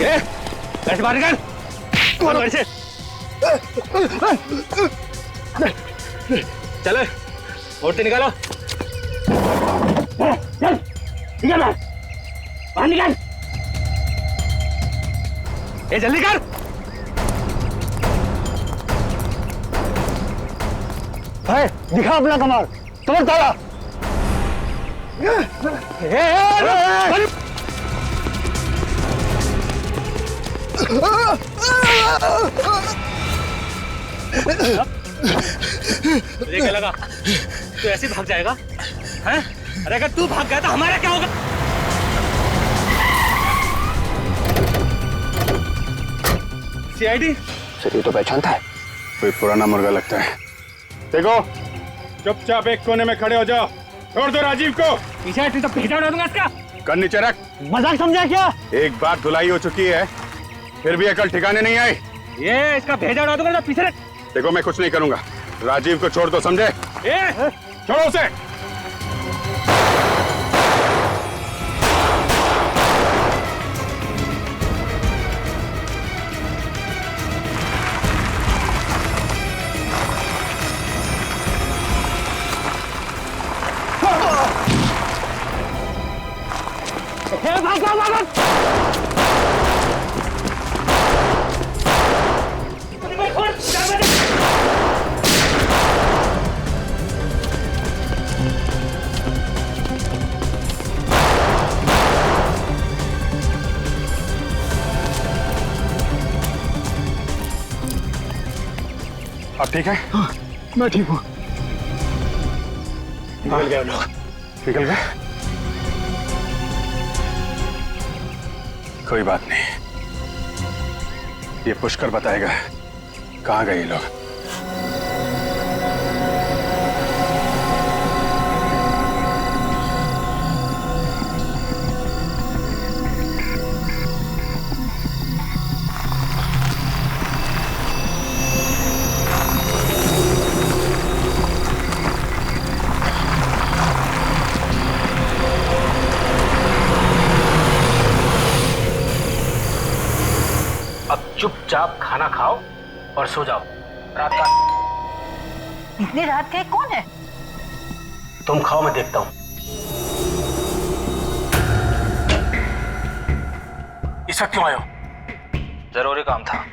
ऐसे बाहर निकल, कौन ऐसे? चलो, मूर्ति निकालो। चल, निकल बाहर निकल। ये जल्दी कर। भाई दिखा अपना कमाल, कमर ताला। तुझे क्या लगा तू ऐसे भाग जाएगा? हैं? अरे अगर तू भाग गया तो हमारा क्या होगा? सीआईडी सर ये तो पहचानता है, कोई पुराना मुर्गा लगता है। देखो चुपचाप एक कोने में खड़े हो जाओ, छोड़ दो राजीव को। पीछे तो भेजा उड़ा दूंगा इसका। कर नीचे रख। मजाक समझा क्या? एक बार धुलाई हो चुकी है, फिर भी अकल ठिकाने नहीं आई। ये इसका भेजा उड़ा दूंगा, पीछे रख। देखो मैं कुछ नहीं करूंगा, राजीव को छोड़ दो, समझे? छोड़ो उसे। आप ठीक है? हाँ, मैं ठीक हूँ। निकल गए लोग। निकल गए? कोई बात नहीं, ये पुष्कर बताएगा कहाँ गए ये लोग। चुपचाप खाना खाओ और सो जाओ। रात का इतनी रात के कौन है? तुम खाओ, मैं देखता हूं। इस वक्त क्यों आए हो? जरूरी काम था,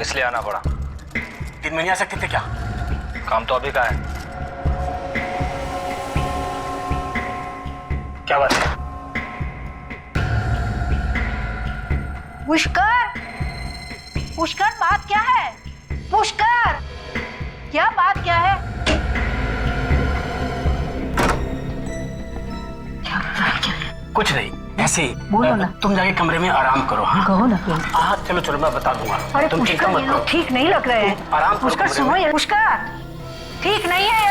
इसलिए आना पड़ा। दिन में नहीं आ सकते थे क्या? काम तो अभी का है। क्या बात है? पुष्कर, पुष्कर बात क्या है? पुष्कर, क्या बात क्या है? कुछ नहीं, ऐसे ही। बोलो ना। तुम जाके कमरे में आराम करो। हाँ कहो ना तुम। हाँ चलो चलो, मैं बता दूंगा। अरे तुम चिंता पुष्कर, मत ये करो। लोग ठीक नहीं लग रहे हैं। आराम करो पुष्कर कमरे सुनो, में। ये पुष्कर ठीक नहीं है।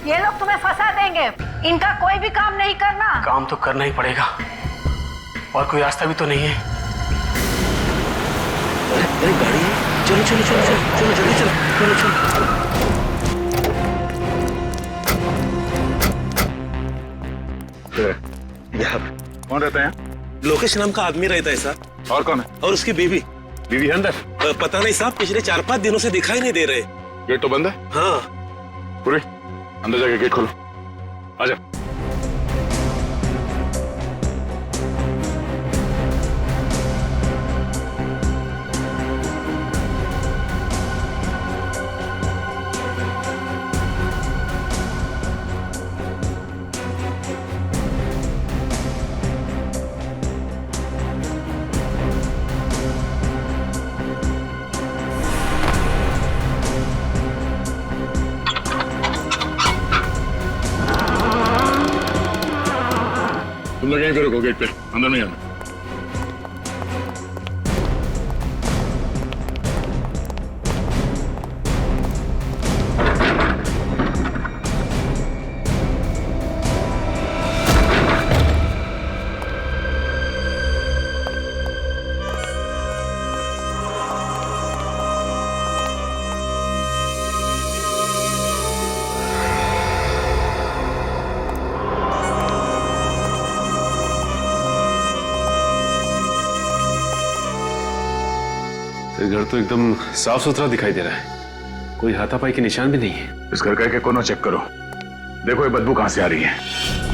ये लोग तुम्हें फंसा देंगे। इनका कोई भी काम नहीं करना। काम तो करना ही पड़ेगा, और कोई रास्ता भी तो नहीं है। अरे गाड़ी, चलो चलो चलो चलो चलो जल्दी चलो चलो चलो। यहाँ कौन रहता है यहाँ? लोकेश नाम का आदमी रहता है साहब। और कौन है? और उसकी बीवी। बीवी है अंदर? पता नहीं साहब, पिछले 4-5 दिनों से दिखाई नहीं दे रहे। गेट तो बंद है। हाँ। पूरे अंदर जाके गेट खोलो, आजा। तुम लोग यहीं पे रुको, गेट पे, अंदर नहीं आना। ये घर तो एकदम साफ सुथरा दिखाई दे रहा है, कोई हाथापाई के निशान भी नहीं है। इस घर का एक कोना चेक करो, देखो ये बदबू कहां से आ रही है।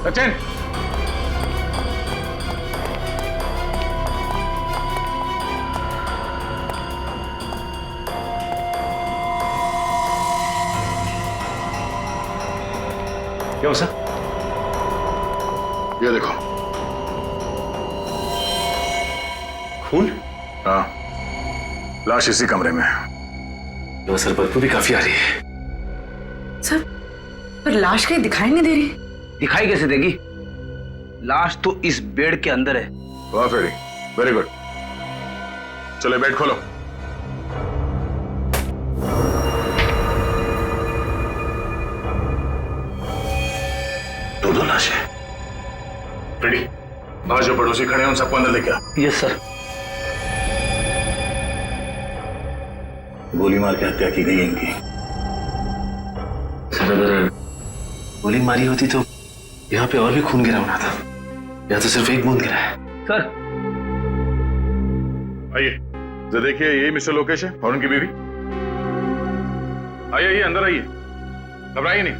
सचिन, क्या हुआ सर? ये देखो। खून? हाँ, लाश इसी कमरे में है। लो सर, बदबू भी काफी आ रही है। सर, पर लाश कहीं दिखाई नहीं दे रही। दिखाई कैसे देगी? लाश तो इस बेड के अंदर है। वाह फेरी, वेरी गुड। चलो बेड खोलो। दो लाशें। रेडी, बाहर जो पड़ोसी खड़े हैं उन सबको अंदर लेके आ। Yes sir. गोली मार के हत्या की गई है इनकी। सर, अगर गोली मारी होती तो यहाँ पे और भी खून गिरा होना था, या तो सिर्फ एक बूंद गिरा है। सर, आइए, जरा देखिए, यही मिस्टर लोकेश है और उनकी बीवी। आइए आइए, अंदर आइए, घबराइए नहीं।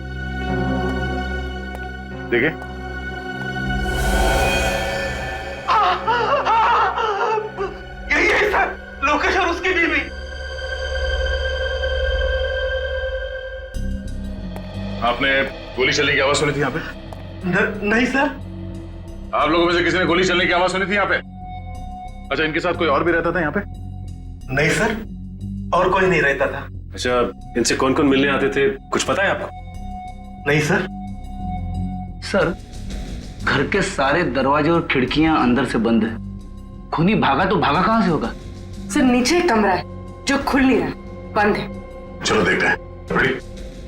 देखिए, यही है सर, लोकेश और उसकी बीवी। आपने गोली चलने की आवाज सुनी थी यहाँ पे? नहीं सर। आप लोगों में से किसी ने गोली चलने की आवाज सुनी थी यहाँ पे? अच्छा, इनके साथ कोई और भी रहता था यहाँ पे? नहीं सर, और कोई नहीं रहता था। अच्छा, इनसे कौन कौन मिलने आते थे, कुछ पता है आपको? नहीं सर। सर, घर के सारे दरवाजे और खिड़कियां अंदर से बंद है। खूनी भागा तो भागा कहां से होगा? सर, नीचे एक कमरा है जो खुल नहीं रहा, बंद है। चलो देखते हैं। रेडी?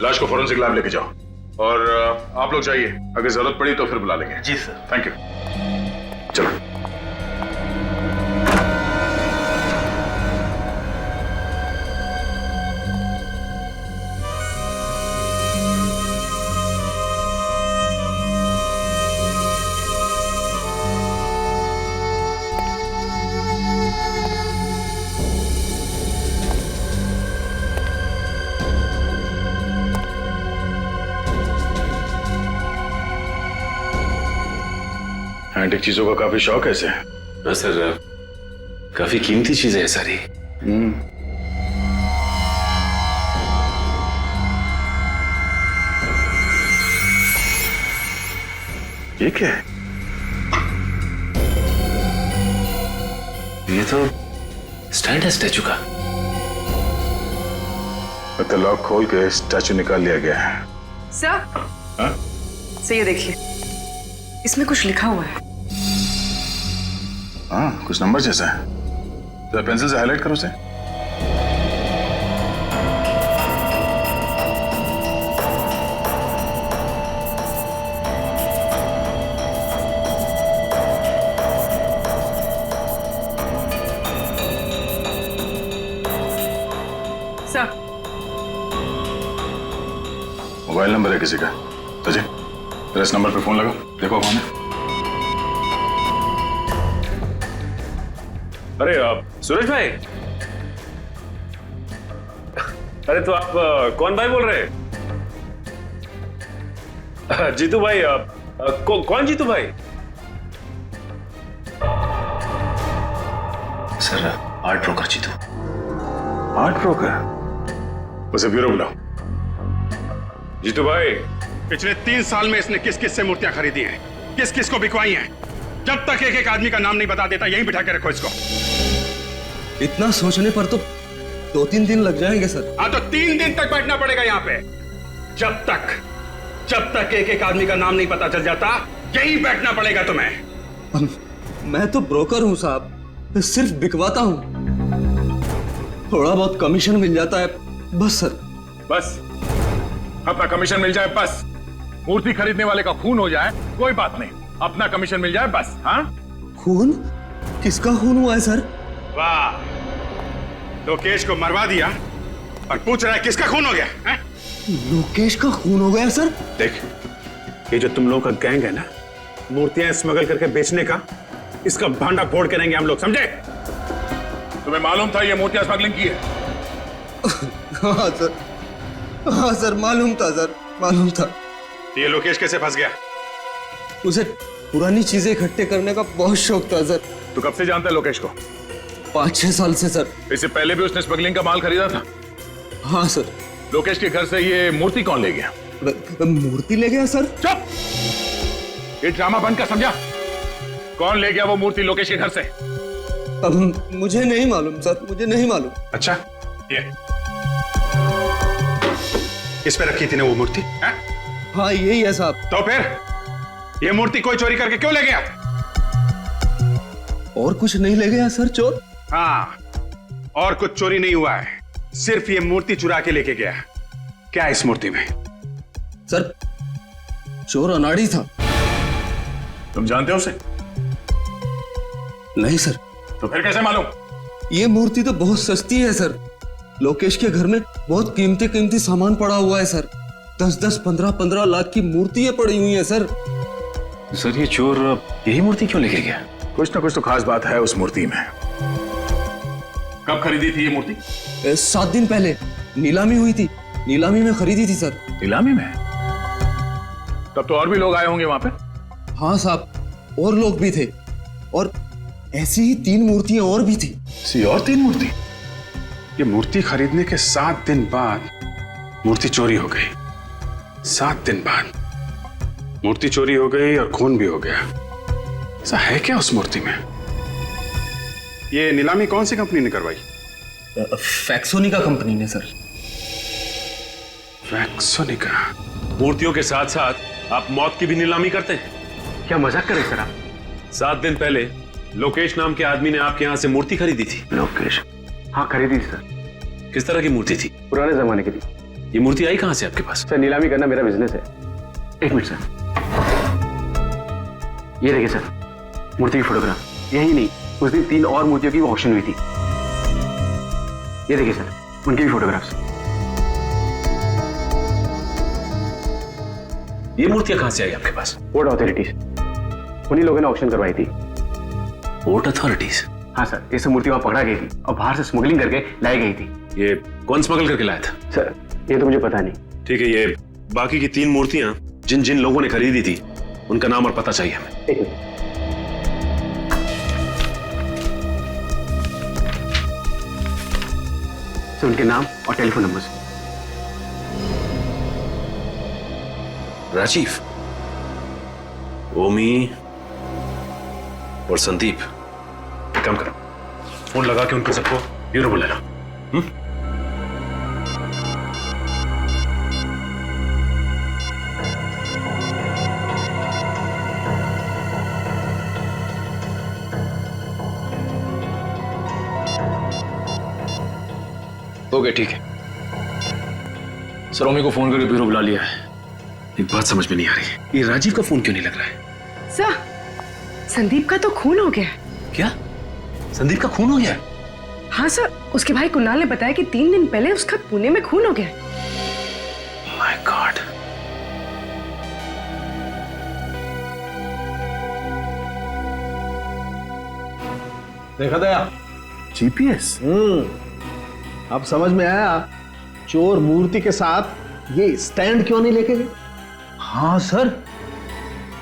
लाश को फोरेंसिक लैब लेके जाओ और आप लोग जाइए, अगर जरूरत पड़ी तो फिर बुला लेंगे। जी सर। Thank you. चलो। एंटीक चीजों का काफी शौक है इसे। हाँ सर, काफी कीमती चीजें हैं सारी। ये क्या है? ये तो स्टैंड है स्टैचू का। तो लॉक खोल के स्टैचू निकाल लिया गया है। सर, हाँ? सर ये देखिए, इसमें कुछ लिखा हुआ है। हाँ, कुछ नंबर जैसा है। तो पेंसिल से हाईलाइट करो उसे। सर, मोबाइल नंबर है किसी का। सचिन, तेरा इस नंबर पे फोन लगाओ, देखो कौन है। अरे सूरज भाई, अरे तो आप कौन भाई बोल रहे हैं? जीतू भाई, कौन जीतू भाई? Sir, art broker Jitu. Art broker? उसे ब्यूरो बुलाओ। जीतू भाई, पिछले 3 साल में इसने किस किस से मूर्तियां खरीदी हैं, किस किस को बिकवाई हैं। जब तक एक एक आदमी का नाम नहीं बता देता, यहीं बिठा के रखो इसको। इतना सोचने पर तो 2-3 दिन लग जाएंगे सर। हाँ तो 3 दिन तक बैठना पड़ेगा यहाँ पे। जब तक एक एक आदमी का नाम नहीं पता चल जाता, यही बैठना पड़ेगा तुम्हें। मैं तो ब्रोकर हूँ साहब, सिर्फ बिकवाता हूँ, थोड़ा बहुत कमीशन मिल जाता है बस सर। बस अपना कमीशन मिल जाए बस। मूर्ति खरीदने वाले का खून हो जाए कोई बात नहीं, अपना कमीशन मिल जाए बस। हाँ खून? किसका खून हुआ है सर? वाह, लोकेश को मरवा दिया और पूछ रहा है किसका खून हो गया है? लोकेश का खून हो गया सर? देख, ये जो तुम लोगों का गैंग है ना, मूर्तियां स्मगल करके बेचने का, इसका भांडा फोड़ के रहेंगे हम लोग, समझे? तुम्हें मालूम था ये मूर्तियां स्मगलिंग की है? हाँ सर, हाँ सर, मालूम था सर, मालूम था। ये लोकेश कैसे फंस गया? उसे पुरानी चीजें इकट्ठे करने का बहुत शौक था सर। तू कब से जानता है लोकेश को? 5-6 साल से सर। इससे पहले भी उसने स्मगलिंग का माल खरीदा था? हाँ सर। लोकेश के घर से ये मूर्ति कौन ले गया? मूर्ति ले गया सर? चुप! ये ड्रामा बंद कर, समझा? कौन ले गया वो मूर्ति लोकेश के घर से? अब मुझे नहीं मालूम सर, मुझे नहीं मालूम। अच्छा, ये इस पे रखी थी ना वो मूर्ति? हाँ यही है साहब। तो फिर ये मूर्ति कोई चोरी करके क्यों ले गया? और कुछ नहीं ले गया सर चोर? हाँ, और कुछ चोरी नहीं हुआ है, सिर्फ ये मूर्ति चुरा के लेके गया। क्या है इस मूर्ति में? सर, चोर अनाड़ी था। तुम जानते हो उसे? नहीं सर। तो फिर कैसे मालूम? ये मूर्ति तो बहुत सस्ती है सर। लोकेश के घर में बहुत कीमती सामान पड़ा हुआ है सर। 10-10, 15-15 लाख की मूर्तियां पड़ी हुई हैं सर। सर ये चोर यही मूर्ति क्यों लेके गया? कुछ ना कुछ तो खास बात है उस मूर्ति में। कब खरीदी थी ये मूर्ति? 7 दिन पहले नीलामी हुई थी, नीलामी में खरीदी थी सर। नीलामी में? तब तो और भी लोग आए होंगे वहां पे? हाँ साहब, और लोग भी थे, और ऐसी ही 3 मूर्तियां और भी थी। और 3 मूर्ति? ये मूर्ति खरीदने के 7 दिन बाद मूर्ति चोरी हो गई। 7 दिन बाद मूर्ति चोरी हो गई और खून भी हो गया। ऐसा है क्या उस मूर्ति में? ये नीलामी कौन सी कंपनी ने करवाई? फैक्सोनिका कंपनी ने सर। फैक्सोनिका? मूर्तियों के साथ साथ आप मौत की भी नीलामी करते हैं? क्या मजाक कर रहे सर आप? 7 दिन पहले लोकेश नाम के आदमी ने आपके यहाँ से मूर्ति खरीदी थी। लोकेश? हाँ खरीदी थी सर। किस तरह की मूर्ति थी? पुराने जमाने की थी। ये मूर्ति आई कहाँ से आपके पास? सर नीलामी करना मेरा बिजनेस है। 1 मिनट सर, ये देखिए सर, मूर्ति की फोटोग्राफ। यही नहीं, उस दिन 3 और मूर्तियों की ऑक्शन हुई थी। ये देखिए सर, उनकी भी फोटोग्राफ्स। ये मूर्तियां कहाँ से आई आपके पास? पोर्ट अथॉरिटीज, उन्हीं लोगों ने ऑक्शन करवाई थी। Port authorities? हाँ सर, ये सब मूर्ति वहां पकड़ा गई थी और बाहर से स्मगलिंग करके लाई गई थी। ये कौन स्मगल करके लाया था? सर ये तो मुझे पता नहीं। ठीक है, ये बाकी की 3 मूर्तियां जिन जिन लोगों ने खरीदी थी उनका नाम और पता चाहिए हमें। 1 मिनट। सर उनके नाम और टेलीफोन नंबर। राजीव, ओमी और संदीप। एक काम करो, फोन लगा के उनको सबको ब्यूरो बुला लो। ओके ठीक है सर, ओमी को फोन करके ब्यूरो बुला लिया है। एक बात समझ में नहीं आ रही, ये राजीव का फोन क्यों नहीं लग रहा है? सर, संदीप का तो खून हो गया। क्या? संदीप का खून हो गया? हाँ सर, उसके भाई कुणाल ने बताया कि 3 दिन पहले उसका पुणे में खून हो गया। My God. देखा दया? जीपीएस? अब समझ में आया चोर मूर्ति के साथ ये स्टैंड क्यों नहीं लेके गए। हाँ सर,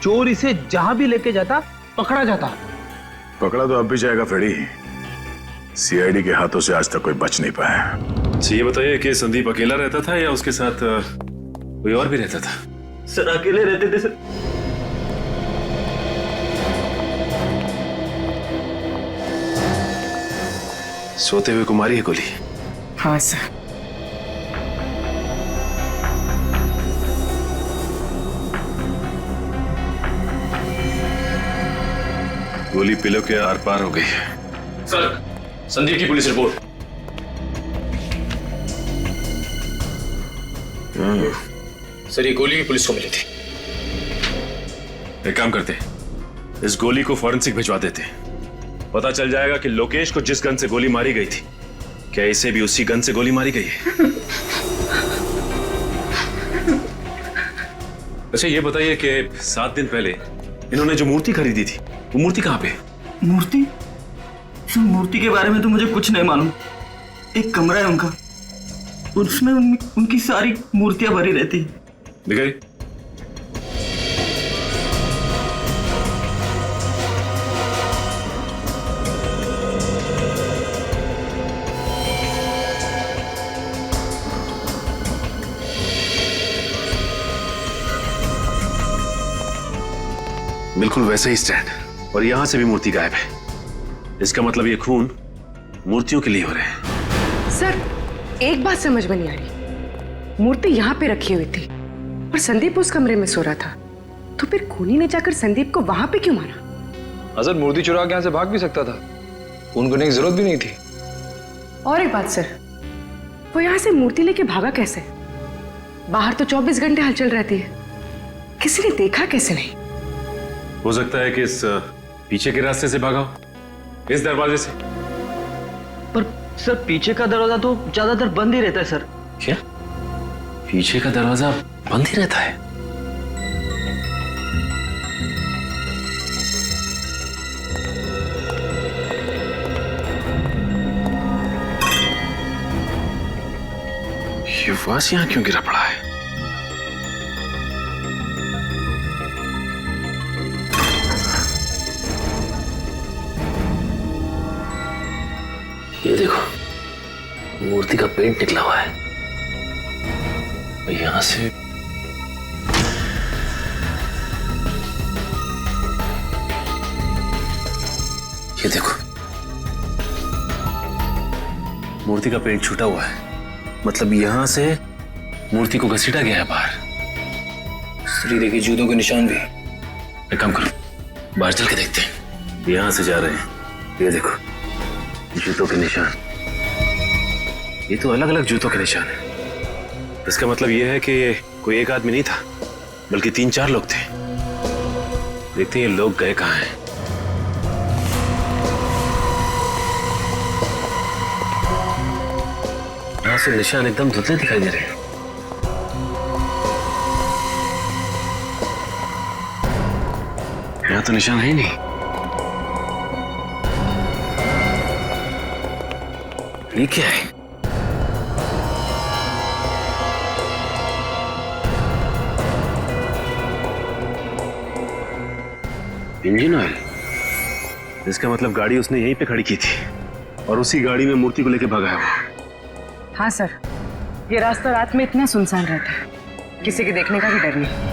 चोर इसे जहां भी लेके जाता पकड़ा जाता। पकड़ा तो अब भी जाएगा फ्रेडी। सीआईडी के हाथों से आज तक कोई बच नहीं पाया। अच्छा ये बताइए कि संदीप अकेला रहता था या उसके साथ कोई और भी रहता था? सर अकेले रहते थे सर। सोते हुए को मारी है गोली? हाँ सर। गोली पिलो के आर पार हो गई है। सर, संदीप की पुलिस रिपोर्ट। सर, ये गोली भी पुलिस को मिली थी। एक काम करते, इस गोली को फॉरेंसिक भिजवा देते, पता चल जाएगा कि लोकेश को जिस गन से गोली मारी गई थी, क्या इसे भी उसी गन से गोली मारी गई है। अच्छा ये बताइए कि 7 दिन पहले इन्होंने जो मूर्ति खरीदी थी, वो मूर्ति कहाँ पे? मूर्ति? सर, मूर्ति के बारे में तो मुझे कुछ नहीं मालूम। एक कमरा है उनका, उसमें उनकी सारी मूर्तियां भरी रहती है। दिखाई। बिल्कुल वैसे ही स्टैंड, और यहां से भी मूर्ति गायब है। इसका मतलब ये खून मूर्तियों के लिए हो रहे हैं। सर, एक बात समझ में नहीं आ रही। मूर्ति यहाँ पे रखी हुई थी और संदीप उस कमरे में सो रहा था, तो फिर खूनी ने जाकर संदीप को वहां पे क्यों मारा? अजर मूर्ति चुरा के यहाँ से भाग भी सकता था, खून करने की जरूरत भी नहीं थी। और एक बात सर, वो यहाँ से मूर्ति लेके भागा कैसे? बाहर तो 24 घंटे हलचल रहती है, किसी ने देखा कैसे नहीं? हो सकता है कि इस पीछे के रास्ते से भागा हो, इस दरवाजे से। पर सर, पीछे का दरवाजा तो ज्यादातर बंद ही रहता है सर। क्या? पीछे का दरवाजा बंद ही रहता है? ये वास यहां क्यों गिरा पड़ा है? ये देखो, मूर्ति का पेंट निकला हुआ है। यहां से ये देखो, मूर्ति का पेंट छूटा हुआ है, मतलब यहां से मूर्ति को घसीटा गया है बाहर। श्री देखिए, जूतों के निशान भी। एक काम करो, बाहर चल के देखते हैं। यहां से जा रहे हैं, ये देखो जूतों के निशान। ये तो अलग अलग जूतों के निशान है। इसका मतलब ये है कि कोई एक आदमी नहीं था, बल्कि 3-4 लोग थे। देखते हैं ये लोग गए कहां हैं। यहां से निशान एकदम धुंधले दिखाई दे रहे हैं। यहां तो निशान है ही नहीं। ये क्या है? Engine oil. इसका मतलब गाड़ी उसने यहीं पे खड़ी की थी और उसी गाड़ी में मूर्ति को लेके भागा है वो। हाँ सर, ये रास्ता रात में इतना सुनसान रहता है, किसी के देखने का भी डर नहीं।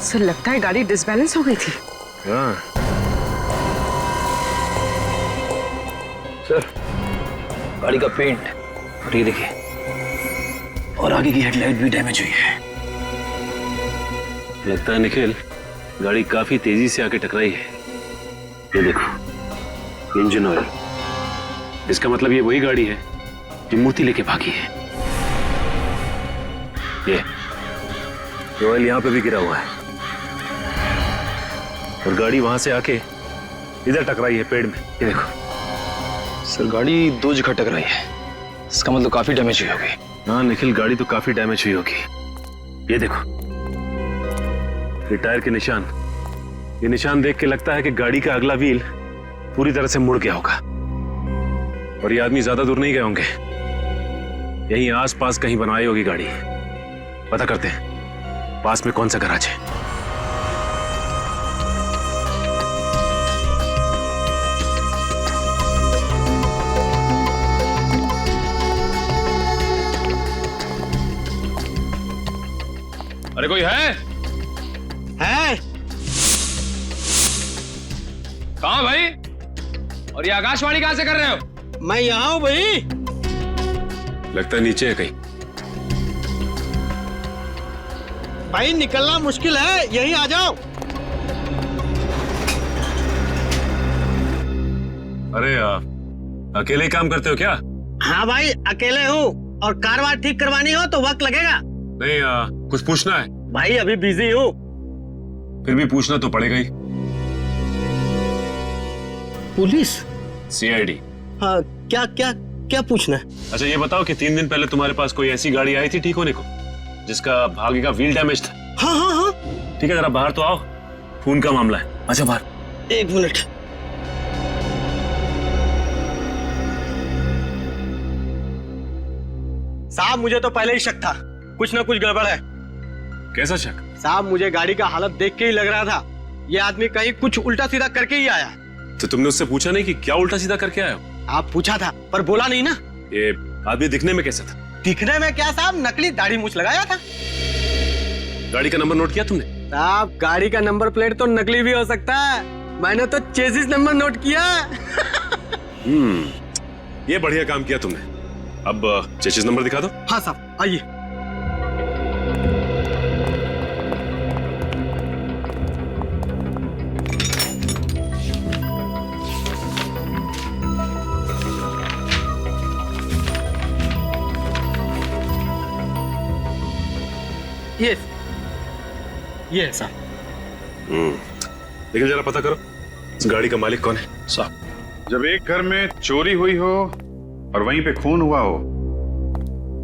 सर, लगता है गाड़ी डिसबैलेंस हो गई थी। हाँ सर, गाड़ी का पेंट, और ये देखिए, और आगे की हेडलाइट भी डैमेज हुई है। लगता है निखिल, गाड़ी काफी तेजी से आके टकराई है। ये देखो, इंजन ऑयल। इसका मतलब ये वही गाड़ी है जो मूर्ति लेके भागी है। ये ऑयल यहां पे भी गिरा हुआ है और गाड़ी वहां से आके इधर टकराई है पेड़ में। ये देखो सर, गाड़ी 2 जगह टकराई है, इसका मतलब काफी डैमेज हुई होगी। हाँ निखिल, गाड़ी तो काफी डैमेज हुई होगी। ये देखो, ये टायर के निशान। ये निशान देख के लगता है कि गाड़ी का अगला व्हील पूरी तरह से मुड़ गया होगा और ये आदमी ज्यादा दूर नहीं गए होंगे, यहीं आसपास कहीं बनाई होगी गाड़ी। पता करते हैं पास में कौन सा गैराज है। अरे कोई है? कहाँ भाई? और ये आकाशवाणी कहाँ से कर रहे हो? मैं यहाँ हूँ भाई। लगता है नीचे है कहीं। भाई निकलना मुश्किल है, यहीं आ जाओ। अरे अकेले ही काम करते हो क्या? हाँ भाई अकेले हूँ, और कार वार ठीक करवानी हो तो वक्त लगेगा। नहीं कुछ पूछना है? भाई अभी बिजी हूँ। फिर भी पूछना तो पड़ेगा ही। पुलिस? सीआईडी। हाँ क्या क्या क्या पूछना है? अच्छा ये बताओ कि 3 दिन पहले तुम्हारे पास कोई ऐसी गाड़ी आई थी ठीक होने को जिसका आगे का व्हील डैमेज था? हाँ हाँ हाँ। ठीक है जरा बाहर तो आओ, खून का मामला है। अच्छा बाहर। 1 मिनट। साहब मुझे तो पहले ही शक था, कुछ ना कुछ गड़बड़ है। कैसा शक? साहब मुझे गाड़ी का हालत देख के ही लग रहा था ये आदमी कहीं कुछ उल्टा सीधा करके ही आया। तो तुमने उससे पूछा नहीं कि क्या उल्टा सीधा करके आया हो? आप पूछा था पर बोला नहीं ना। ये आदमी दिखने में कैसा था? दिखने में क्या साहब, नकली दाढ़ी मूछ लगाया था। गाड़ी का नंबर नोट किया तुमने? साहब गाड़ी का नंबर प्लेट तो नकली भी हो सकता है, मैंने तो चेसिस नंबर नोट किया। ये बढ़िया काम किया तुमने। अब चेसिस नंबर दिखा दो। हाँ साहब आइए। ये है साहब। लेकिन जरा पता करो इस गाड़ी का मालिक कौन है? साहब जब एक घर में चोरी हुई हो और वहीं पे खून हुआ हो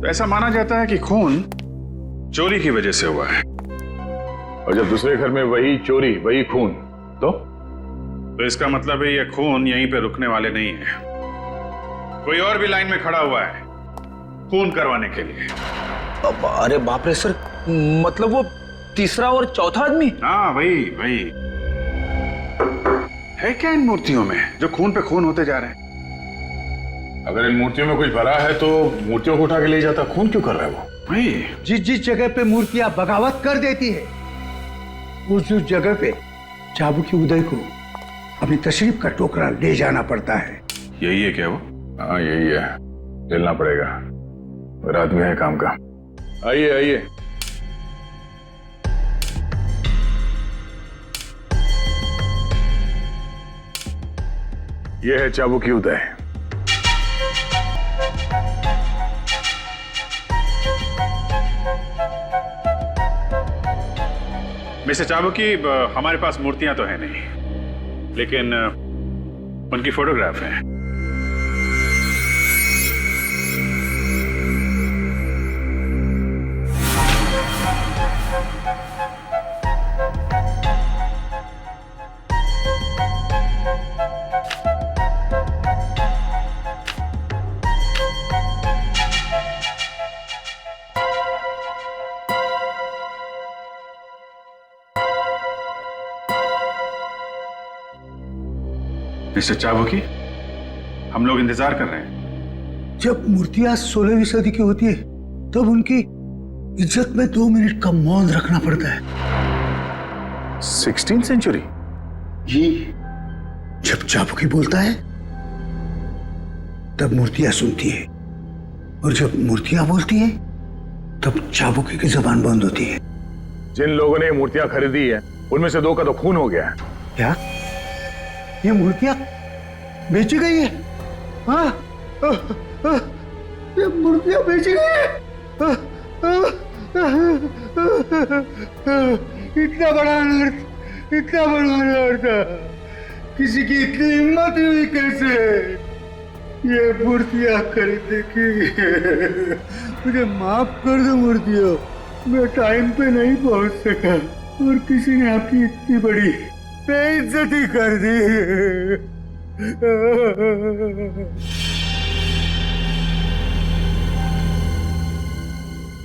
तो ऐसा माना जाता है कि खून चोरी की वजह से हुआ है, और जब दूसरे घर में वही चोरी वही खून तो इसका मतलब है ये खून यहीं पे रुकने वाले नहीं है, कोई और भी लाइन में खड़ा हुआ है खून करवाने के लिए। अरे बाप रे सर, मतलब वो तीसरा और चौथा आदमी? हाँ वही वही। है क्या इन मूर्तियों में जो खून पे खून होते जा रहे हैं? अगर इन मूर्तियों में कुछ भरा है तो मूर्तियों को उठा के ले जाता, खून क्यों कर रहा है वो? वही जिस जगह पे मूर्तियां बगावत कर देती है उस जगह पे चाबू की उदय को अपनी तशरीफ का टोकरा ले जाना पड़ता है। यही है क्या वो? हाँ यही है, लेना पड़ेगा, रात में है काम का। आइए आइए। यह है चाबू की उदय। मिस्टर चाबुकी, हमारे पास मूर्तियां तो है नहीं, लेकिन उनकी फोटोग्राफ है। मिस्टर चाबुकी, हम लोग इंतजार कर रहे हैं। जब मूर्तियां 16वीं सदी की होती है तब उनकी इज्जत में 2 मिनट का मौन रखना पड़ता है। 16th century? जी, जब चाबुकी बोलता है तब मूर्तियां सुनती है, और जब मूर्तियां बोलती है तब चाबुकी की जुबान बंद होती है। जिन लोगों ने ये मूर्तियां खरीदी है उनमें से 2 का तो खून हो गया है। क्या ये मूर्तियां बेची गई है? हाँ, ये मूर्तियां बेची गई है? इतना बड़ा अनर्थ, इतना बड़ा अनर्थ, किसी की इतनी हिम्मत हुई कैसे ये मूर्तियां खरीदने की? मुझे माफ कर दो मूर्तियों, मैं टाइम पे नहीं पहुंच सका और किसी ने आपकी इतनी बड़ी बेइज्जती कर दी।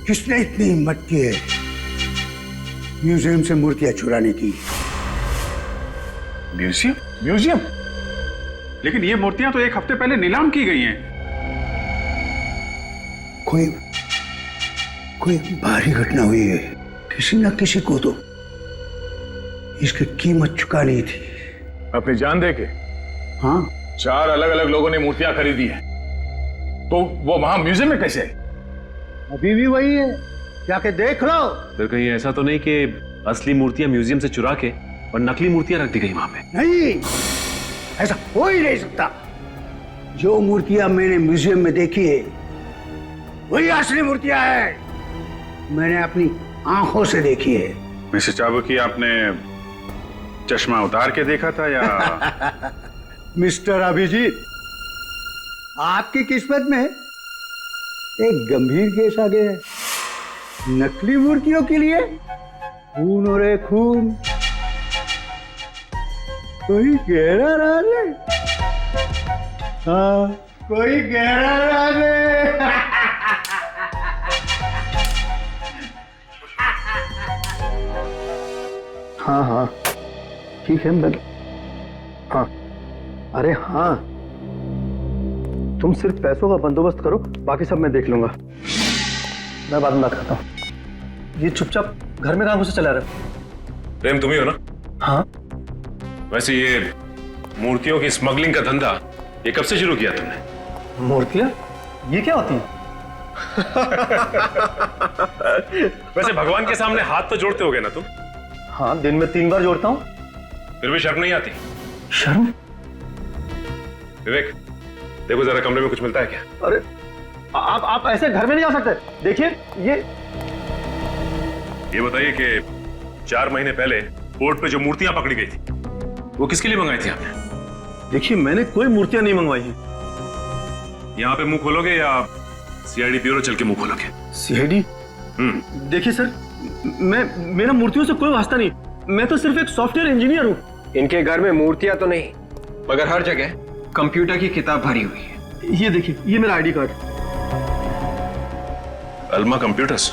किसने इतनी हिम्मत की है म्यूजियम से मूर्तियां चुराने की? म्यूजियम? म्यूजियम? लेकिन ये मूर्तियां तो 1 हफ्ते पहले नीलाम की गई हैं। कोई भारी घटना हुई है, किसी न किसी को तो इसकी कीमत चुकानी थी। अपनी जान दे के? हाँ, 4 अलग अलग लोगों ने मूर्तियां खरीदी हैं, तो वो वहां म्यूजियम में कैसे? अभी भी वही है, जाके देख लो। फिर कहीं ऐसा तो नहीं कि असली मूर्तियां म्यूजियम से चुरा के और नकली मूर्तियां रख दी गई वहां पे? नहीं, ऐसा हो ही नहीं सकता। जो मूर्तियां मैंने म्यूजियम में देखी है वही असली मूर्तियां हैं। मैंने अपनी आंखों से देखी है। मिस्टर चाबुकी, आपने चश्मा उतार के देखा था या? मिस्टर अभिजीत, आपकी किस्मत में एक गंभीर केस आ गया है। नकली मूर्तियों के लिए खून हो रहे खून। कोई गहरा राज है। हाँ, कोई गहरा राज है। हाँ हाँ, ठीक है मैं, हाँ, अरे हाँ, तुम सिर्फ पैसों का बंदोबस्त करो, बाकी सब मैं देख लूंगा। मैं बाद में बात करता हूँ। ये चुपचाप घर में कहाँ घुसे चला रहे हो? प्रेम तुम ही हो ना? हाँ। वैसे ये मूर्तियों की स्मगलिंग का धंधा ये कब से शुरू किया तुमने? मूर्तियाँ? ये क्या होती है? वैसे भगवान के सामने हाथ तो जोड़ते होगे ना तुम? हाँ, दिन में 3 बार जोड़ता हूँ। फिर भी शर्म नहीं आती? शर्म? विवेक, देखो जरा कमरे में कुछ मिलता है क्या? अरे आप ऐसे घर में नहीं जा सकते। देखिए ये बताइए कि 4 महीने पहले बोर्ड पे जो मूर्तियां पकड़ी गई थी वो किसके लिए मंगाई थी आपने? देखिए, मैंने कोई मूर्तियां नहीं मंगवाई हैं। यहाँ पे मुंह खोलोगे या सीआईडी ब्यूरो चल के मुंह खोलोगे? सीआईडी? देखिए सर, मेरा मूर्तियों से कोई वास्ता नहीं। मैं तो सिर्फ एक सॉफ्टवेयर इंजीनियर हूँ। इनके घर में मूर्तियां तो नहीं, मगर हर जगह कंप्यूटर की किताब भरी हुई है। ये देखिए, ये मेरा ID card. Alma computers,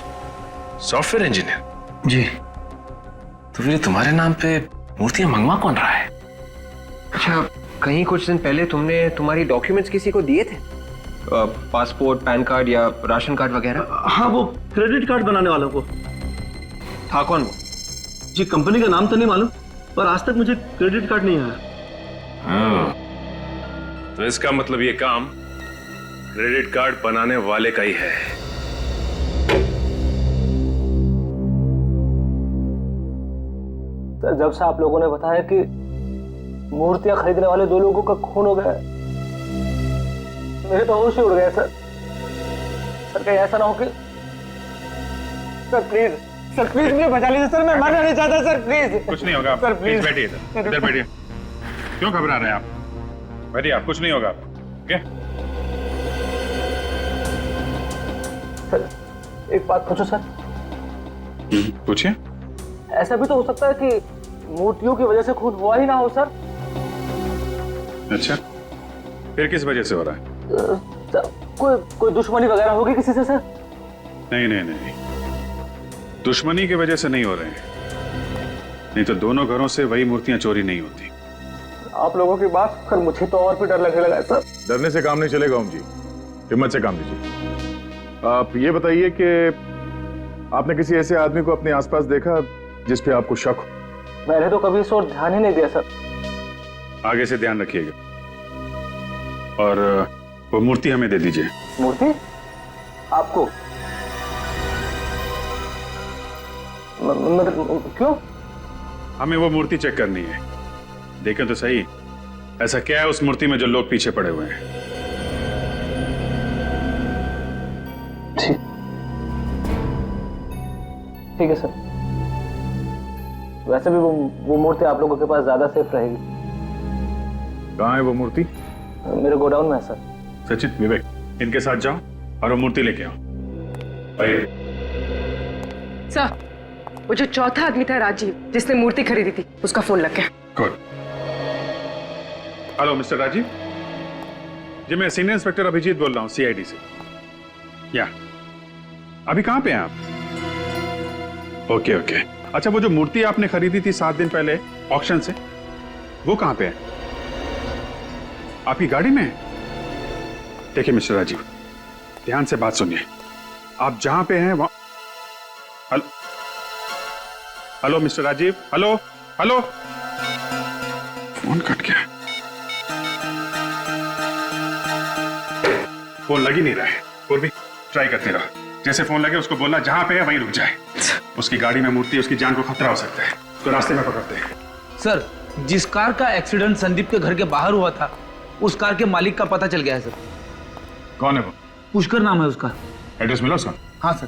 software engineer? जी। तो फिर तुम्हारे नाम पे मूर्तियां मंगवा कौन रहा है? अच्छा, कहीं कुछ दिन पहले तुमने तुम्हारी डॉक्यूमेंट्स किसी को दिए थे? पासपोर्ट, पैन कार्ड या राशन कार्ड वगैरह? हाँ, वो क्रेडिट कार्ड बनाने वालों को। था कौन वो? जी, कंपनी का नाम तो नहीं मालूम, पर आज तक मुझे क्रेडिट कार्ड नहीं आया। तो इसका मतलब ये काम क्रेडिट कार्ड बनाने वाले का ही है। सर, जब से आप लोगों ने बताया कि मूर्तियां खरीदने वाले 2 लोगों का खून हो गया, मेरे तो होश ही उड़ गए सर। सर, कहीं ऐसा ना हो कि, सर प्लीज मुझे बचा लीजिए सर, मैं मरना नहीं चाहता सर, प्लीज। कुछ नहीं होगा सर, प्लीज बैठिए इधर बैठिए। क्यों घबरा रहे हैं आप? बैठिए आप, कुछ नहीं होगा। ओके? सर, एक बात पूछो सर? पूछिए। ऐसा भी तो हो सकता है कि मूर्तियों की वजह से खून हुआ ही ना हो सर। अच्छा, फिर किस वजह से हो रहा है? सर, कोई दुश्मनी वगैरह होगी किसी से सर? नहीं, दुश्मनी की वजह से नहीं हो रहे हैं। नहीं तो दोनों घरों से वही मूर्तियां चोरी नहीं होती। आप लोगों की बात कर मुझे तो और भी डर लगने लगा है सर। डरने से काम नहीं चलेगा ओम जी, हिम्मत से काम लीजिए। आप ये बताइए कि आपने किसी ऐसे आदमी को अपने आसपास देखा जिस पे आपको शक हो? मैंने तो कभी इस ओर ध्यान ही नहीं दिया सर। आगे से ध्यान रखिएगा। और वो मूर्ति हमें दे दीजिए। मूर्ति? आपको? क्यों? हमें वो मूर्ति चेक करनी है। देखें तो सही, ऐसा क्या है उस मूर्ति में जो लोग पीछे पड़े हुए हैं। ठीक है सर। वैसे भी वो मूर्ति आप लोगों के पास ज्यादा सेफ रहेगी। कहाँ है वो मूर्ति? मेरे गोडाउन में है सर। सचिन, विवेक, इनके साथ जाओ और वो मूर्ति लेके आओ। सर, वो जो चौथा आदमी था राजीव, जिसने मूर्ति खरीदी थी, उसका फोन लग गया। गुड। हेलो मिस्टर राजीव जी, मैं सीनियर इंस्पेक्टर अभिजीत बोल रहा हूँ, सीआईडी से। या अभी कहाँ पे हैं आप? ओके। अच्छा, वो जो मूर्ति आपने खरीदी थी 7 दिन पहले ऑक्शन से, वो कहाँ पे है? आपकी गाड़ी में है? देखिए मिस्टर राजीव, ध्यान से बात सुनिए। आप जहां पे हैं वहां। Hello mister Rajiv, hello. Phone cut गया। फोन लग ही नहीं रहा है। और भी ट्राई करते रहो। जैसे फोन लगे उसको बोलना जहां पे है वहीं रुक जाए। उसकी गाड़ी में मूर्ति, उसकी जान को खतरा हो सकता है। उसको रास्ते में पकड़ते हैं। सर, जिस कार का एक्सीडेंट संदीप के घर के बाहर हुआ था, उस कार के मालिक का पता चल गया है सर। कौन है वो? पुष्कर नाम है उसका। एड्रेस मिला उसका? हाँ सर।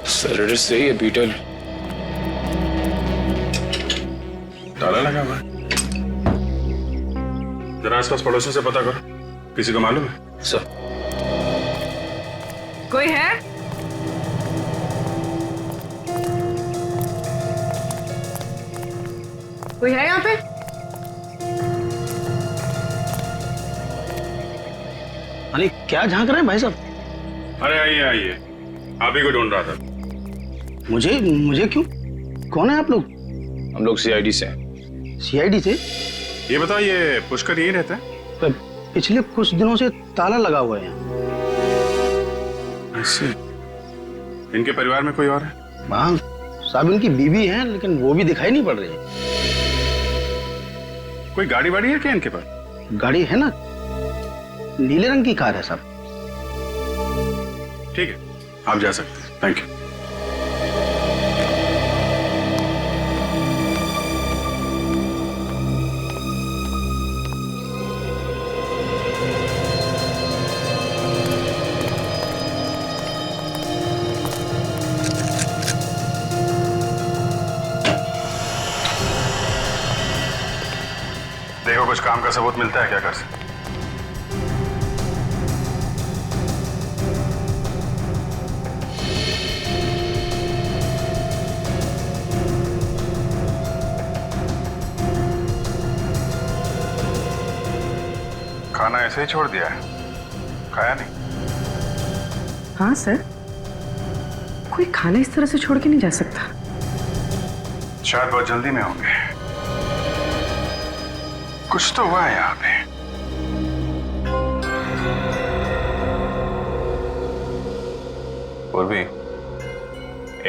सर एड्रेस सही है बीटल। ताला लगा हुआ है। जरा आसपास पड़ोसियों से पता करो, किसी को मालूम है? सर। कोई है? कोई है यहाँ पे? अरे क्या झांक रहे हैं भाई साहब? अरे आइए आइए, आप ही को ढूंढ रहा था। मुझे क्यों? कौन है आप लोग? हम लोग सीआईडी से हैं। सीआईडी से? ये बताओ, ये पुष्कर यही रहता है? पिछले कुछ दिनों से ताला लगा हुआ है यहाँ। ऐसे? इनके परिवार में कोई और है? हाँ साहब, इनकी बीवी है, लेकिन वो भी दिखाई नहीं पड़ रही है। कोई गाड़ी वाड़ी है क्या इनके पास? गाड़ी है ना, नीले रंग की कार है साहब। ठीक है, आप जा सकते हैं। Thank you. देखो कुछ काम का सबूत मिलता है क्या घर से? खाना ऐसे ही छोड़ दिया है? खाया नहीं? हाँ सर, कोई खाना इस तरह से छोड़ के नहीं जा सकता। शायद बहुत जल्दी में होंगे। कुछ तो हुआ है यहाँ पे। और भी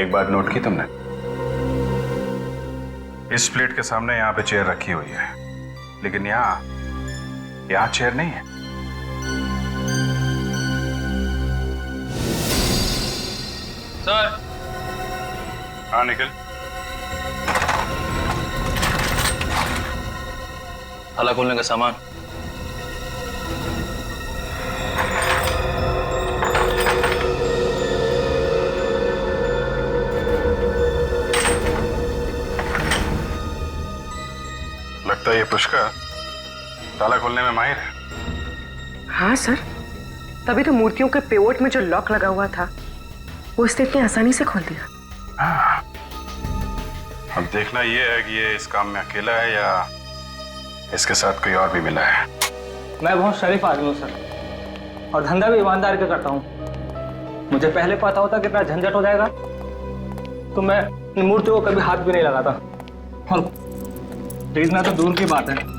एक बात नोट की तुमने? इस प्लेट के सामने यहाँ पे चेयर रखी हुई है, लेकिन यहाँ चेयर नहीं है। सर। हाँ निकल। ताला खोलने का सामान। लगता है ये पुष्कर ताला खोलने में माहिर है। हाँ सर, तभी तो मूर्तियों के पेवोट में जो लॉक लगा हुआ था वो इसने इतनी आसानी से खोल दिया। अब देखना ये है कि ये इस काम में अकेला है या इसके साथ कोई और भी मिला है। मैं बहुत शरीफ आदमी हूँ सर, और धंधा भी ईमानदारी का करता हूँ। मुझे पहले पता होता कितना झंझट हो जाएगा तो मैं इन मूर्तियों को कभी हाथ भी नहीं लगाता। और खरीदना तो दूर की बात है।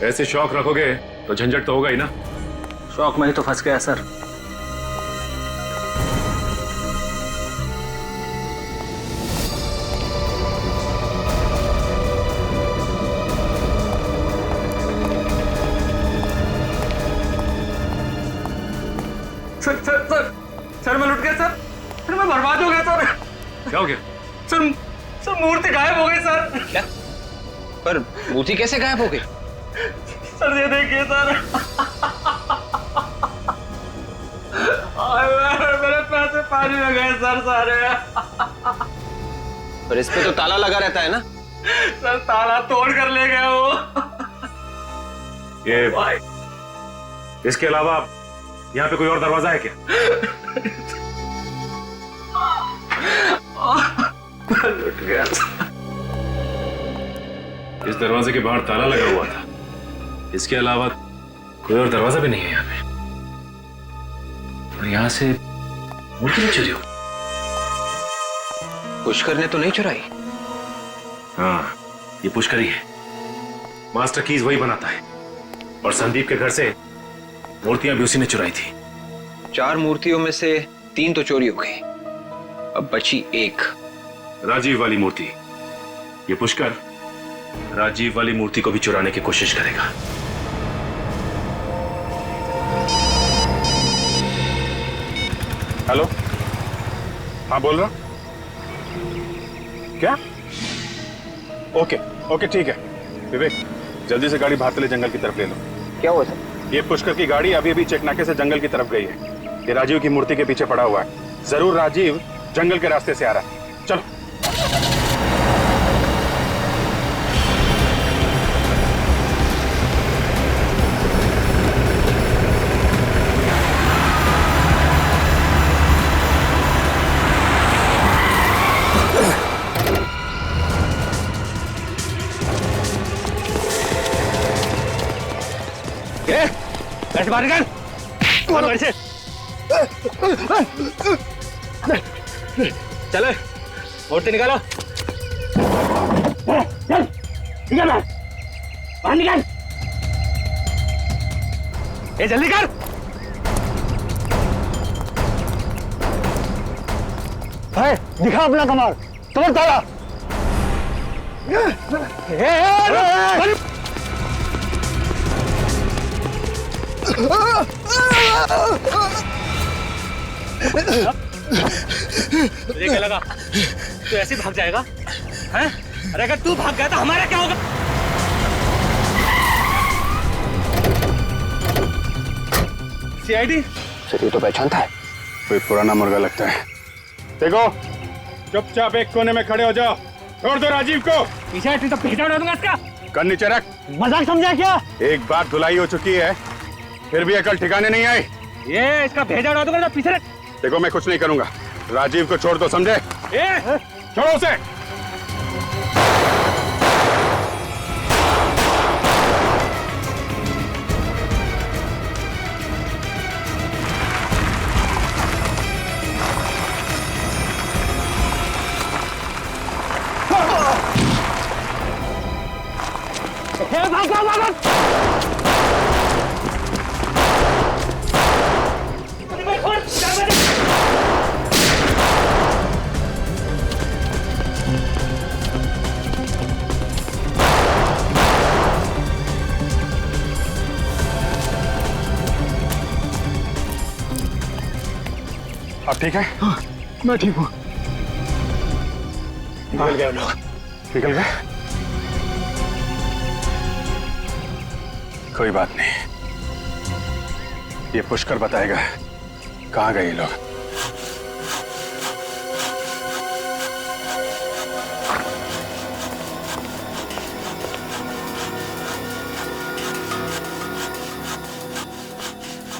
ऐसे शौक रखोगे तो झंझट तो होगा ही ना। शौक में ही तो फंस गया सर। सर मैं लुट गया सर। सर मैं बर्बाद हो गया सर। क्या हो गया? सर मूर्ति गायब हो गई सर। क्या? पर मूर्ति कैसे गायब हो गई? सर ये देखिए सर। मेरे पैसे पानी में गए सर सारे। पर इस पे तो ताला लगा रहता है ना? सर ताला तोड़ कर ले गए वो। ये इसके अलावा यहाँ पे कोई और दरवाजा है क्या? लुट गया। इस दरवाजे के बाहर ताला लगा हुआ था, इसके अलावा कोई और दरवाजा भी नहीं है यहाँ पे। और यहां से मूर्ति नहीं चुरी हो? पुष्कर ने तो नहीं चुराई। हाँ, ये पुष्कर ही है। मास्टर कीज वही बनाता है और संदीप के घर से मूर्तियां भी उसी ने चुराई थी। 4 मूर्तियों में से 3 तो चोरी हो गई, अब बची 1। राजीव वाली मूर्ति। ये पुष्कर राजीव वाली मूर्ति को भी चुराने की कोशिश करेगा। हेलो, हाँ बोल रहा। क्या? ओके ओके ठीक है। विवेक, जल्दी से गाड़ी भातले जंगल की तरफ ले लो। क्या हुआ सर? ये पुष्कर की गाड़ी अभी अभी चेकनाके से जंगल की तरफ गई है। ये राजीव की मूर्ति के पीछे पड़ा हुआ है। जरूर राजीव जंगल के रास्ते से आ रहा है। चलो। ऐसे बाहर निकल। कौन से? चलो, मूर्ति निकालो। चल, निकल बाहर निकल। ये जल्दी कर। है, दिखा अपना कमाल। तुम्हें तारा। तुझे क्या लगा तू ऐसे भाग जाएगा? हैं? अरे अगर तू भाग गया तो हमारा क्या होगा? सीआईडी? सर ये तो पहचानता है, कोई पुराना मुर्गा लगता है। देखो, चुपचाप एक कोने में खड़े हो जाओ। छोड़ दो राजीव को। पीछे हट तो भेजा उड़ा दूंगा इसका। कर नीचे रख। मजाक समझा क्या? एक बार धुलाई हो चुकी है, फिर भी अकल ठिकाने नहीं आई। ये इसका भेजा उड़ा दूंगा तो पीछे रख। देखो मैं कुछ नहीं करूंगा, राजीव को छोड़ दो, समझे? छोड़ो उसे। अब ठीक है? हाँ, मैं ठीक हूँ। निकल गए लोग। निकल गए? कोई बात नहीं, ये पुष्कर बताएगा कहाँ गए ये लोग।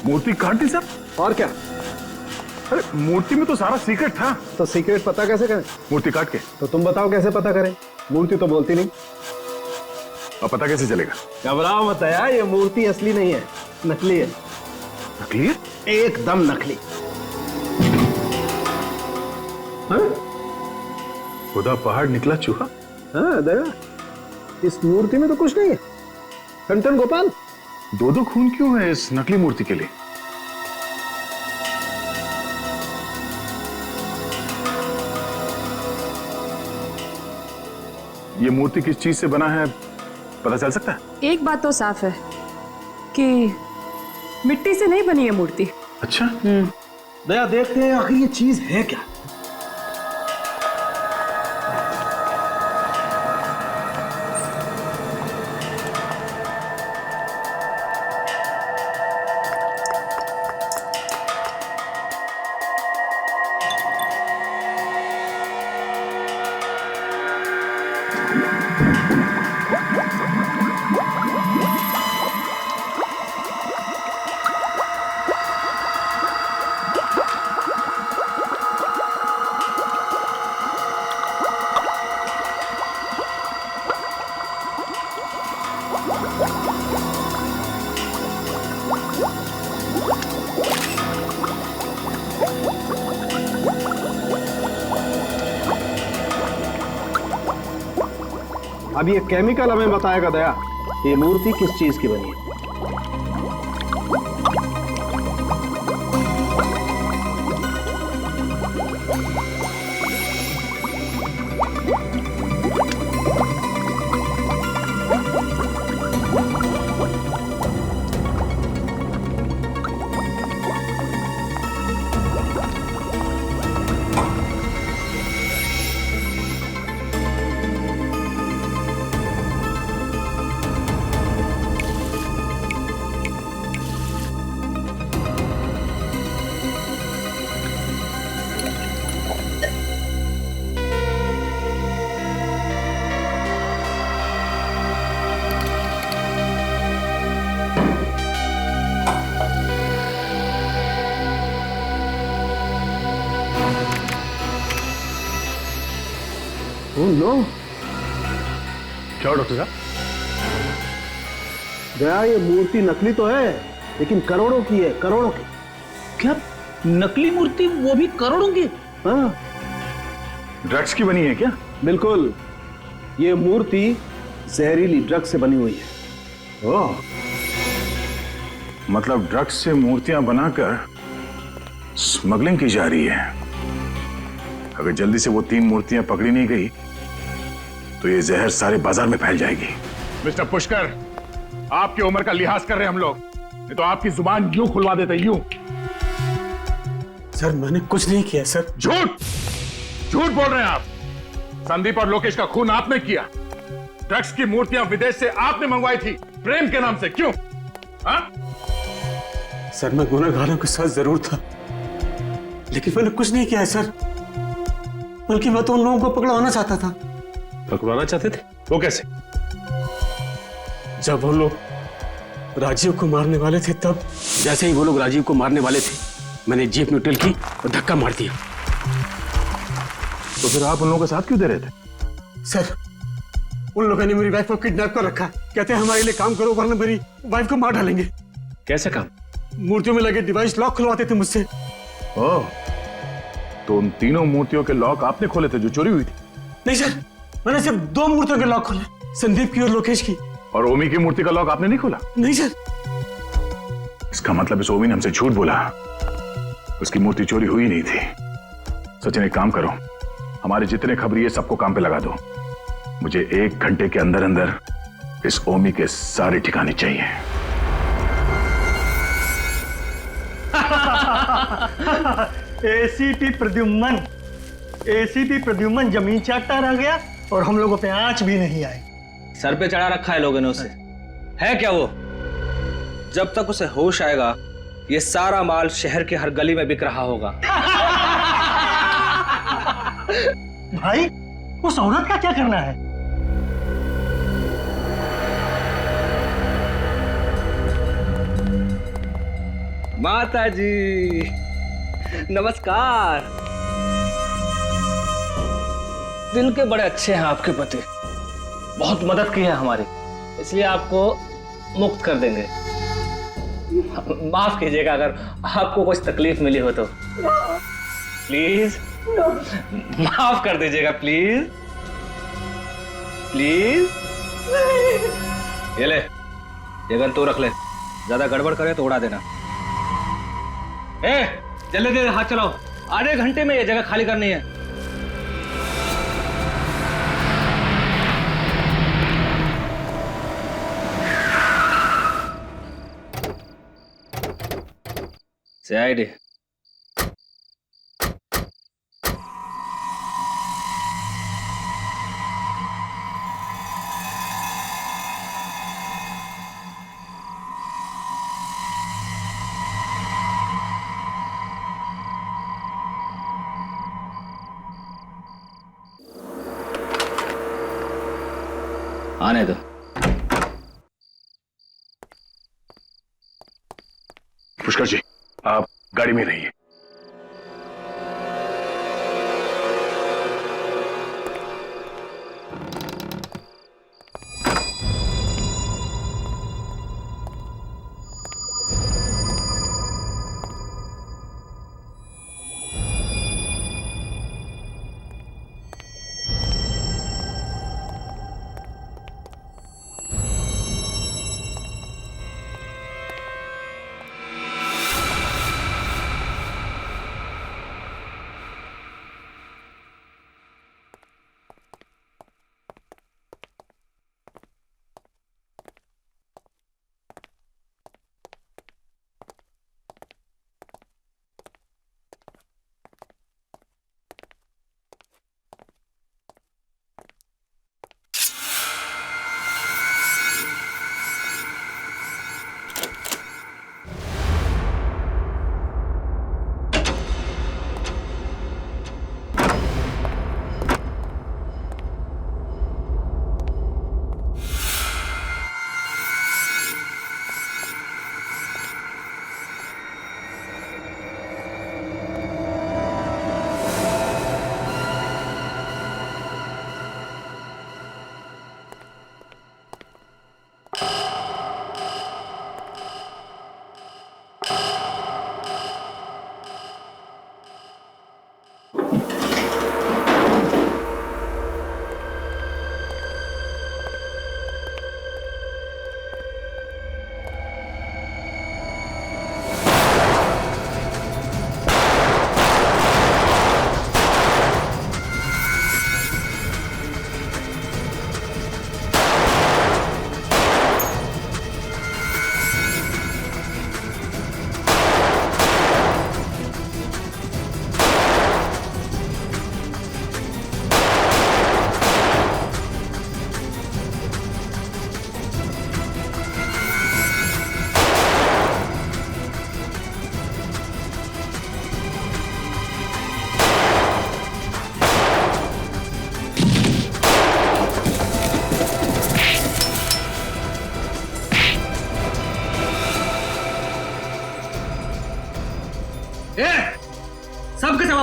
मूर्ति काट दी सर? और क्या? अरे मूर्ति में तो सारा सीक्रेट था। तो सीक्रेट पता कैसे करें? मूर्ति काट के। तो तुम बताओ कैसे पता करें? मूर्ति तो बोलती नहीं। अब पता कैसे चलेगा? घबराओ मत यार, ये मूर्ति असली नहीं है, नकली है। नकली है? एकदम नकली। हाँ? खुदा पहाड़ निकला चूहा। हाँ दया, इस मूर्ति में तो कुछ नहीं है। टन गोपाल, 2-2 खून क्यों है इस नकली मूर्ति के लिए? ये मूर्ति किस चीज से बना है पता चल सकता है? एक बात तो साफ है कि मिट्टी से नहीं बनी है मूर्ति। अच्छा। दया देखते हैं आखिर ये चीज है क्या। अब ये केमिकल हमें बताएगा दया, ये मूर्ति किस चीज की बनी है। नो क्या डॉक्टर साहब? दया, ये मूर्ति नकली तो है लेकिन करोड़ों की है, करोड़ों की। क्या नकली मूर्ति, वो भी करोड़ों की? हाँ, ड्रग्स की बनी है क्या? बिल्कुल, ये मूर्ति जहरीली ड्रग्स से बनी हुई है। ओह, मतलब ड्रग्स से मूर्तियां बनाकर स्मगलिंग की जा रही है। अगर जल्दी से वो 3 मूर्तियां पकड़ी नहीं गई तो ये जहर सारे बाजार में फैल जाएगी। मिस्टर पुष्कर, आपकी उम्र का लिहाज कर रहे हैं हम लोग, नहीं तो आपकी जुबान यूं खुलवा देते, यूं। सर मैंने कुछ नहीं किया सर। झूठ झूठ बोल रहे हैं आप। संदीप और लोकेश का खून आपने किया। ड्रग्स की मूर्तियां विदेश से आपने मंगवाई थी प्रेम के नाम से, क्यों? हाँ? सर मैं गुनहगारों के साथ जरूर था, लेकिन मैंने कुछ नहीं किया है सर, बल्कि मैं तो उन लोगों को पकड़वाना चाहता था। पकड़वाना चाहते थे? वो कैसे? जब वो लोग राजीव को मारने वाले थे, तब जैसे ही वो लोग राजीव को मारने वाले थे, मैंने जीप न्यूट्रल की और धक्का मार दिया। तो फिर आप उन लोगों के साथ क्यों दे रहे थे? सर उन लोगों ने मेरी वाइफ को किडनैप कर रखा, कहते हैं हमारे लिए काम करो वरना मेरी वाइफ को मार डालेंगे। कैसे काम? मूर्तियों में लगे डिवाइस लॉक खुलवाते थे मुझसे। ओह, तो उन तीनों मूर्तियों के लॉक आपने खोले थे जो चोरी हुई थी? नहीं सर, मैंने सिर्फ 2 मूर्तियों के लॉक खोले, संदीप की और लोकेश की। और ओमी की मूर्ति का लॉक आपने नहीं खोला? नहीं सर। इसका मतलब इस ओमी ने हमसे झूठ बोला, उसकी मूर्ति चोरी हुई नहीं थी। सचिन, एक काम करो, हमारे जितने खबरी है सबको काम पे लगा दो। मुझे 1 घंटे के अंदर अंदर इस ओमी के सारे ठिकाने चाहिए। एसीपी प्रद्युम्न जमीन चाटता रह गया और हम लोगों पे आंच भी नहीं आई। सर पे चढ़ा रखा है लोगों ने उसे। है क्या वो? जब तक उसे होश आएगा ये सारा माल शहर के हर गली में बिक रहा होगा। भाई उस औरत का क्या करना है? माता जी नमस्कार। दिल के बड़े अच्छे हैं आपके पति, बहुत मदद की है हमारी, इसलिए आपको मुक्त कर देंगे। माफ कीजिएगा अगर आपको कुछ तकलीफ मिली हो तो। प्लीज माफ कर दीजिएगा, प्लीज प्लीज। ये ले, ये गन तू रख ले, ज्यादा गड़बड़ करे तो उड़ा देना। जल्दी जल्दी हाथ चलाओ, आधे घंटे में ये जगह खाली करनी है। CID आने दो। पुष्कर जी, आप गाड़ी में रहिए।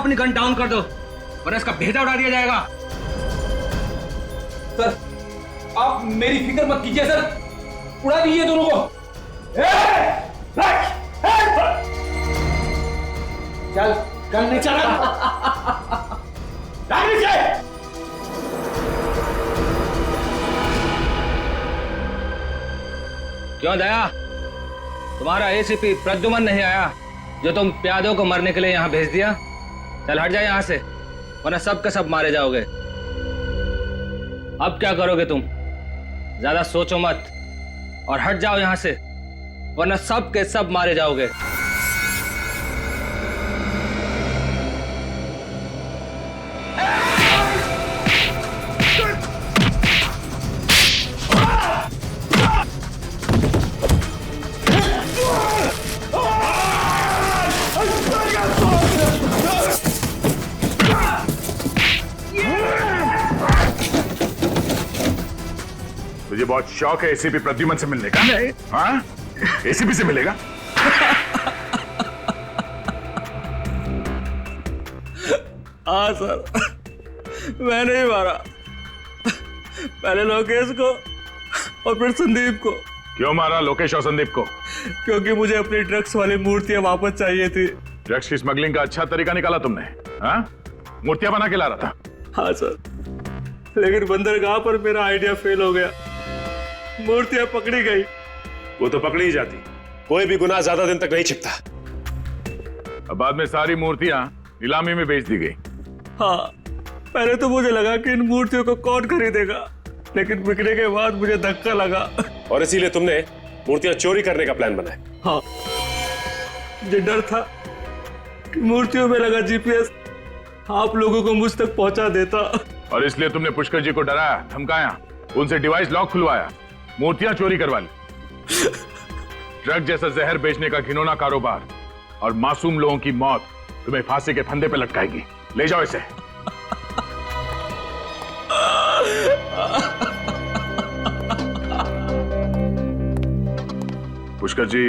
अपनी गन डाउन कर दो वरना इसका भेजा उड़ा दिया जाएगा। सर आप मेरी फिक्र मत कीजिए सर, उड़ा दीजिए दोनों को। चल गन नहीं चला। क्यों दया, तुम्हारा एसीपी प्रद्युमन नहीं आया जो तुम प्यादों को मरने के लिए यहां भेज दिया? चल हट जाए यहां से वरना सब के सब मारे जाओगे। अब क्या करोगे तुम? ज्यादा सोचो मत और हट जाओ यहां से वरना सब के सब मारे जाओगे। तुझे बहुत शौक है एसीपी प्रद्युमन से मिलने का? नहीं। हाँ, एसीपी से मिलेगा? हाँ सर, मैंने ही मारा, पहले लोकेश को और फिर संदीप को। क्यों मारा लोकेश और संदीप को? क्योंकि मुझे अपनी ड्रग्स वाली मूर्तियां वापस चाहिए थी। ड्रग्स की स्मगलिंग का अच्छा तरीका निकाला तुमने। हाँ, मूर्तियां बना के ला रहा था। हाँ सर, लेकिन बंदरगाह पर मेरा आइडिया फेल हो गया, मूर्तियां पकड़ी गई। वो तो पकड़ी ही जाती, कोई भी गुनाह ज्यादा दिन तक नहीं छिपता। अब बाद में सारी मूर्तियां नीलामी में बेच दी गई। हाँ, पहले तो मुझे लगा कि इन मूर्तियों को कौन खरीदेगा, लेकिन बिकने के बाद मुझे धक्का लगा और इसीलिए तुमने मूर्तियां चोरी करने का प्लान बनाया। हाँ, मुझे डर था कि मूर्तियों में लगा जीपीएस आप लोगों को मुझ तक पहुंचा देता। और इसलिए तुमने पुष्कर जी को डराया, धमकाया, उनसे डिवाइस लॉक खुलवाया, मूर्तियां चोरी करवा ली। ड्रग जैसा जहर बेचने का घिनौना कारोबार और मासूम लोगों की मौत तुम्हें फांसी के फंदे पे लटकाएगी। ले जाओ इसे। पुष्कर जी,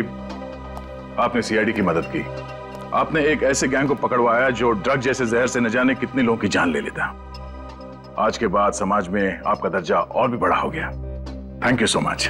आपने सीआईडी की मदद की, आपने एक ऐसे गैंग को पकड़वाया जो ड्रग जैसे जहर से न जाने कितने लोगों की जान ले लेता। आज के बाद समाज में आपका दर्जा और भी बड़ा हो गया। Thank you so much.